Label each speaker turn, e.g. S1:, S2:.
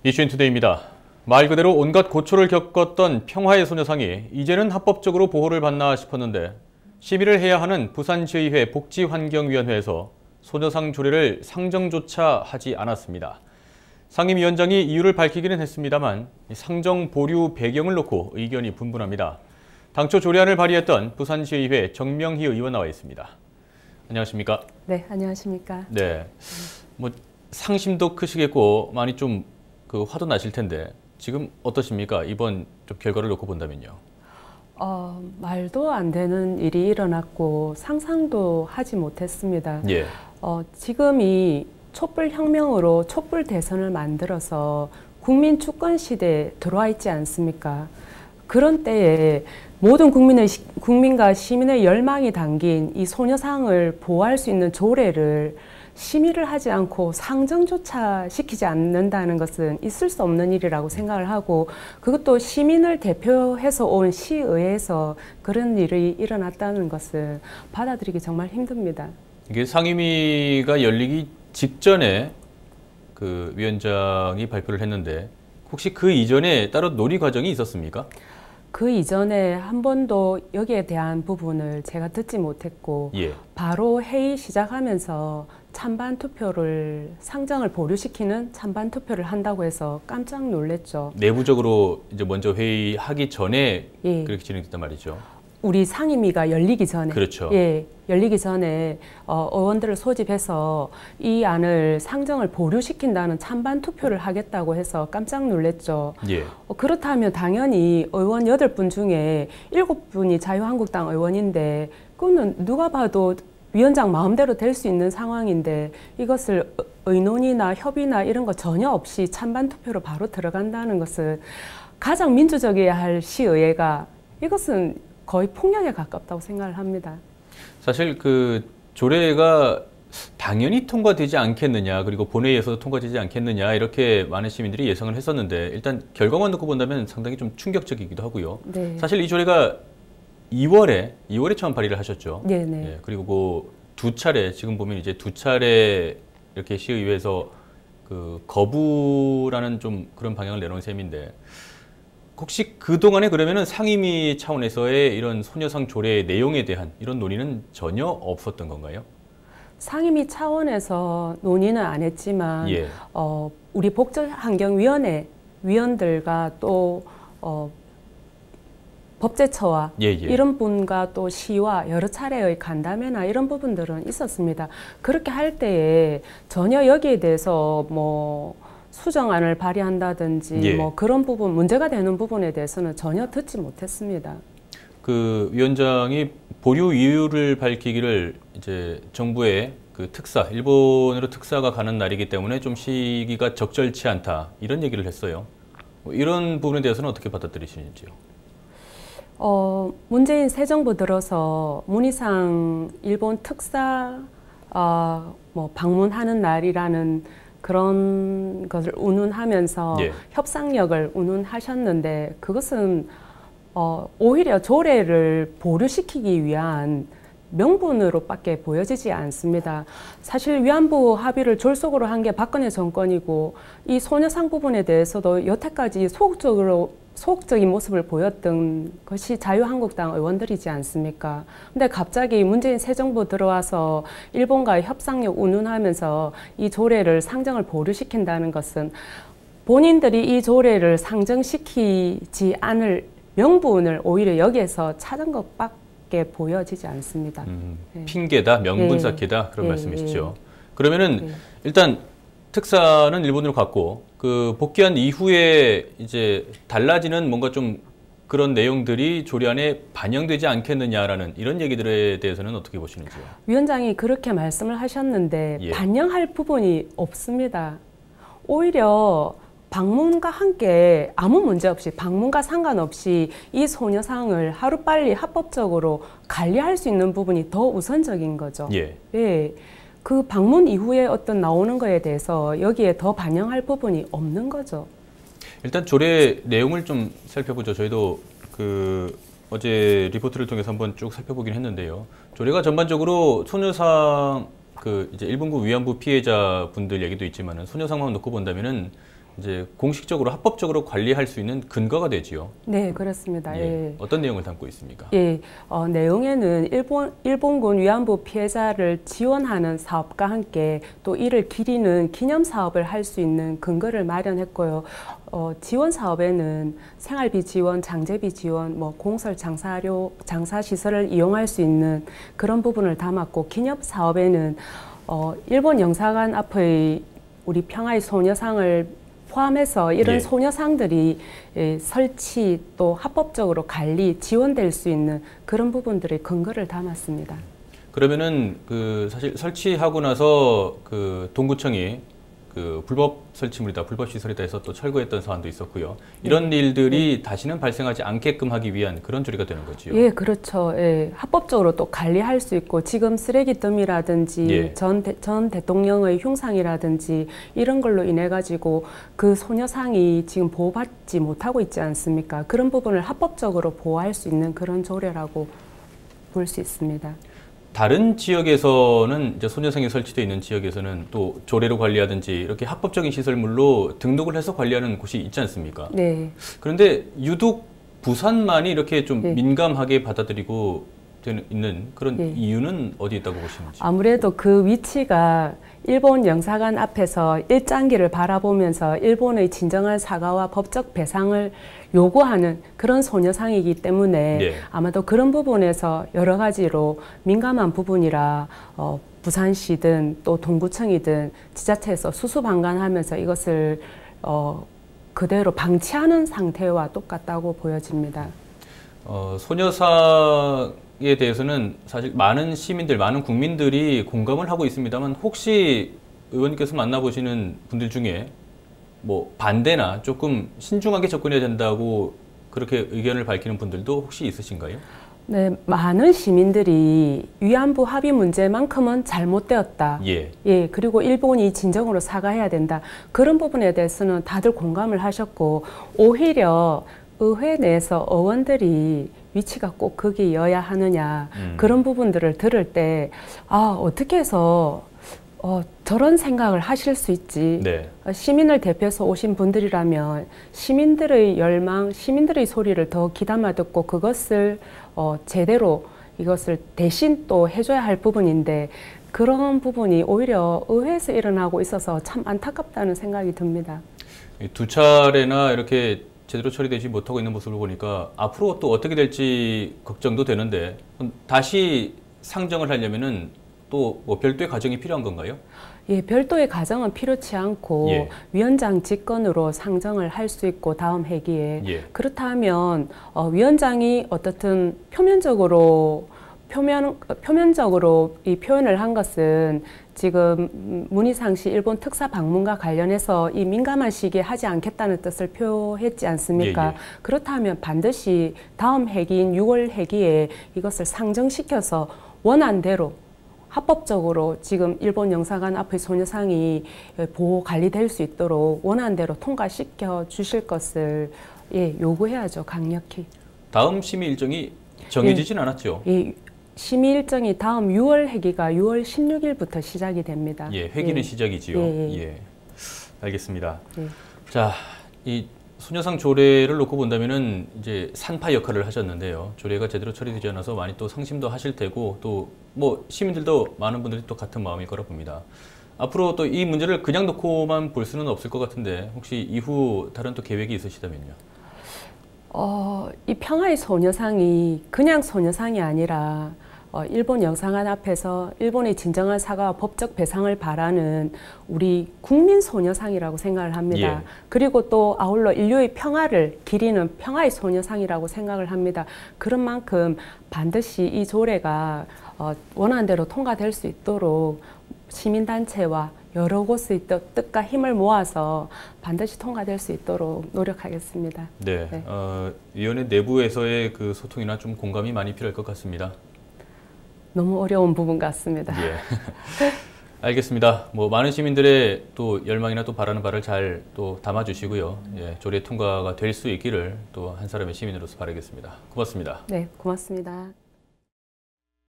S1: 이슈인투데이입니다. 말 그대로 온갖 고초를 겪었던 평화의 소녀상이 이제는 합법적으로 보호를 받나 싶었는데 시비를 해야 하는 부산시의회 복지환경위원회에서 소녀상 조례를 상정조차 하지 않았습니다. 상임위원장이 이유를 밝히기는 했습니다만 상정 보류 배경을 놓고 의견이 분분합니다. 당초 조례안을 발의했던 부산시의회 정명희 의원 나와 있습니다. 안녕하십니까?
S2: 네, 안녕하십니까?
S1: 네, 상심도 크시겠고 많이 좀 화도 나실 텐데 지금 어떠십니까? 이번 좀 결과를 놓고 본다면요.
S2: 말도 안 되는 일이 일어났고 상상도 하지 못했습니다.
S1: 예.
S2: 지금이 촛불혁명으로 촛불 대선을 만들어서 국민 주권 시대에 들어와 있지 않습니까? 그런 때에 모든 국민과 시민의 열망이 담긴 이 소녀상을 보호할 수 있는 조례를 심의를 하지 않고 상정조차 시키지 않는다는 것은 있을 수 없는 일이라고 생각을 하고, 그것도 시민을 대표해서 온 시의회에서 그런 일이 일어났다는 것을 받아들이기 정말 힘듭니다.
S1: 이게 상임위가 열리기 직전에 그 위원장이 발표를 했는데 혹시 그 이전에 따로 논의 과정이 있었습니까?
S2: 그 이전에 한 번도 여기에 대한 부분을 제가 듣지 못했고,
S1: 예.
S2: 바로 회의 시작하면서 찬반 투표를 상정을 보류시키는 찬반 투표를 한다고 해서 깜짝 놀랐죠.
S1: 내부적으로 이제 먼저 회의하기 전에
S2: 예.
S1: 그렇게 진행됐단 말이죠.
S2: 우리 상임위가 열리기 전에,
S1: 그렇죠.
S2: 예, 열리기 전에 의원들을 소집해서 이 안을 상정을 보류시킨다는 찬반 투표를 하겠다고 해서 깜짝 놀랐죠.
S1: 예.
S2: 그렇다면 당연히 의원 8분 중에 7분이 자유한국당 의원인데 그거는 누가 봐도 위원장 마음대로 될 수 있는 상황인데 이것을 의논이나 협의나 이런 거 전혀 없이 찬반 투표로 바로 들어간다는 것은 가장 민주적이어야 할 시의회가, 이것은 거의 폭력에 가깝다고 생각을 합니다.
S1: 사실 그 조례가 당연히 통과되지 않겠느냐, 그리고 본회의에서도 통과되지 않겠느냐, 이렇게 많은 시민들이 예상을 했었는데 일단 결과만 놓고 본다면 상당히 좀 충격적이기도 하고요.
S2: 네.
S1: 사실 이 조례가 2월에 처음 발의를 하셨죠.
S2: 네네.
S1: 예, 그리고 두 차례, 지금 보면 이제 두 차례 이렇게 시의회에서 그 거부라는 좀 그런 방향을 내놓은 셈인데, 혹시 그동안에 그러면은 상임위 차원에서의 이런 소녀상 조례의 내용에 대한 이런 논의는 전혀 없었던 건가요?
S2: 상임위 차원에서 논의는 안 했지만,
S1: 예.
S2: 우리 복지환경위원회 위원들과 또 법제처와
S1: 예.
S2: 이런 분과 또 시와 여러 차례의 간담회나 이런 부분들은 있었습니다. 그렇게 할 때에 전혀 여기에 대해서 수정안을 발의한다든지
S1: 예.
S2: 그런 부분, 문제가 되는 부분에 대해서는 전혀 듣지 못했습니다.
S1: 그 위원장이 보류 이유를 밝히기를 이제 정부의 그 특사, 일본으로 특사가 가는 날이기 때문에 좀 시기가 적절치 않다, 이런 얘기를 했어요. 이런 부분에 대해서는 어떻게 받아들이시는지요?
S2: 문재인 새 정부 들어서 문희상 일본 특사 방문하는 날이라는 그런 것을 운운하면서
S1: 예.
S2: 협상력을 운운하셨는데, 그것은 오히려 조례를 보류시키기 위한 명분으로밖에 보여지지 않습니다. 사실 위안부 합의를 졸속으로 한 게 박근혜 정권이고, 이 소녀상 부분에 대해서도 여태까지 소극적인 모습을 보였던 것이 자유한국당 의원들이지 않습니까? 근데 갑자기 문재인 새 정부 들어와서 일본과의 협상력 운운하면서 이 조례를 상정을 보류시킨다는 것은 본인들이 이 조례를 상정시키지 않을 명분을 오히려 여기에서 찾은 것밖에 보여지지 않습니다. 네.
S1: 핑계다, 명분
S2: 네.
S1: 쌓기다, 그런
S2: 네.
S1: 말씀이시죠. 그러면은
S2: 네.
S1: 일단 특사는 일본으로 갔고, 그 복귀한 이후에 이제 달라지는 뭔가 좀 그런 내용들이 조례안에 반영되지 않겠느냐라는 이런 얘기들에 대해서는 어떻게 보시는지요?
S2: 위원장이 그렇게 말씀을 하셨는데
S1: 예.
S2: 반영할 부분이 없습니다. 오히려 방문과 함께 아무 문제 없이, 방문과 상관없이 이 소녀상을 하루빨리 합법적으로 관리할 수 있는 부분이 더 우선적인 거죠.
S1: 예.
S2: 예. 그 방문 이후에 어떤 나오는 거에 대해서 여기에 더 반영할 부분이 없는 거죠.
S1: 일단 조례 내용을 좀 살펴보죠. 저희도 어제 리포트를 통해서 한번 쭉 살펴보긴 했는데요. 조례가 전반적으로 소녀상 이제 일본군 위안부 피해자 분들 얘기도 있지만은 소녀상만 놓고 본다면은 이제 공식적으로 합법적으로 관리할 수 있는 근거가 되지요.
S2: 네, 그렇습니다. 예.
S1: 어떤 내용을 담고 있습니까?
S2: 예, 내용에는 일본군 위안부 피해자를 지원하는 사업과 함께 또 이를 기리는 기념 사업을 할 수 있는 근거를 마련했고요. 지원 사업에는 생활비 지원, 장제비 지원, 뭐 공설 장사료, 장사 시설을 이용할 수 있는 그런 부분을 담았고, 기념 사업에는 일본 영사관 앞의 우리 평화의 소녀상을 포함해서 이런 소녀상들이 설치 또 합법적으로 관리, 지원될 수 있는 그런 부분들의 근거를 담았습니다.
S1: 그러면은 사실 설치하고 나서 동구청이 불법 설치물이다, 불법 시설이다 해서 또 철거했던 사안도 있었고요. 이런 일들이 다시는 발생하지 않게끔 하기 위한 그런 조리가 되는 거지요.
S2: 예, 그렇죠. 예, 합법적으로 또 관리할 수 있고, 지금 쓰레기더미라든지 전 대통령의 흉상이라든지 이런 걸로 인해 가지고 그 소녀상이 지금 보호받지 못하고 있지 않습니까? 그런 부분을 합법적으로 보호할 수 있는 그런 조례라고 볼 수 있습니다.
S1: 다른 지역에서는 이제 소녀상이 설치되어 있는 지역에서는 또 조례로 관리하든지 이렇게 합법적인 시설물로 등록을 해서 관리하는 곳이 있지 않습니까?
S2: 네.
S1: 그런데 유독 부산만이 이렇게 좀 민감하게 받아들이고 있는 그런 이유는 어디에 있다고 보시는지?
S2: 아무래도 그 위치가 일본 영사관 앞에서 일장기를 바라보면서 일본의 진정한 사과와 법적 배상을 요구하는 그런 소녀상이기 때문에 아마도 그런 부분에서 여러 가지로 민감한 부분이라 부산시든 또 동구청이든 지자체에서 수수방관하면서 이것을 그대로 방치하는 상태와 똑같다고 보여집니다.
S1: 소녀상에 대해서는 사실 많은 시민들, 많은 국민들이 공감을 하고 있습니다만, 혹시 의원님께서 만나보시는 분들 중에 뭐 반대나 조금 신중하게 접근해야 된다고 그렇게 의견을 밝히는 분들도 혹시 있으신가요?
S2: 네, 많은 시민들이 위안부 합의 문제만큼은 잘못되었다. 그리고 일본이 진정으로 사과해야 된다. 그런 부분에 대해서는 다들 공감을 하셨고, 오히려 의회 내에서 의원들이 위치가 꼭 거기여야 하느냐, 그런 부분들을 들을 때 어떻게 해서 저런 생각을 하실 수 있지. 시민을 대표해서 오신 분들이라면 시민들의 열망, 시민들의 소리를 더 귀담아 듣고 그것을 제대로 이것을 대신 또 해줘야 할 부분인데, 그런 부분이 오히려 의회에서 일어나고 있어서 참 안타깝다는 생각이 듭니다.
S1: 두 차례나 이렇게 제대로 처리되지 못하고 있는 모습을 보니까 앞으로 또 어떻게 될지 걱정도 되는데, 다시 상정을 하려면은 또 뭐 별도의 과정이 필요한 건가요?
S2: 예, 별도의 과정은 필요치 않고 위원장 직권으로 상정을 할 수 있고, 다음 회기에 그렇다면 위원장이 어떻든 표면적으로 이 표현을 한 것은 지금 문희상 씨 일본 특사 방문과 관련해서 이 민감한 시기에 하지 않겠다는 뜻을 표했지 않습니까? 그렇다면 반드시 다음 회기인 6월 회기에 이것을 상정시켜서 원안대로 합법적으로 지금 일본 영사관 앞의 소녀상이 보호 관리될 수 있도록 원안대로 통과시켜 주실 것을 요구해야죠, 강력히.
S1: 다음 심의 일정이 정해지진 않았죠?
S2: 심의 일정이 다음 6월 회기가 6월 16일부터 시작이 됩니다.
S1: 회기는 시작이지요. 알겠습니다. 자, 이 소녀상 조례를 놓고 본다면은 이제 산파 역할을 하셨는데요. 조례가 제대로 처리되지 않아서 많이 또 상심도 하실 테고, 또 뭐 시민들도 많은 분들이 또 같은 마음일 거라 봅니다. 앞으로 또 이 문제를 그냥 놓고만 볼 수는 없을 것 같은데, 혹시 이후 다른 또 계획이 있으시다면요?
S2: 이 평화의 소녀상이 그냥 소녀상이 아니라 일본 영사관 앞에서 일본의 진정한 사과와 법적 배상을 바라는 우리 국민 소녀상이라고 생각을 합니다. 그리고 또 아울러 인류의 평화를 기리는 평화의 소녀상이라고 생각을 합니다. 그런 만큼 반드시 이 조례가 원안대로 통과될 수 있도록 시민단체와 여러 곳의 뜻과 힘을 모아서 반드시 통과될 수 있도록 노력하겠습니다.
S1: 위원회 내부에서의 그 소통이나 좀 공감이 많이 필요할 것 같습니다.
S2: 너무 어려운 부분 같습니다.
S1: 알겠습니다. 뭐 많은 시민들의 또 열망이나 또 바라는 바를 잘 또 담아주시고요. 조례 통과가 될 수 있기를 또 한 사람의 시민으로서 바라겠습니다. 고맙습니다.
S2: 네, 고맙습니다.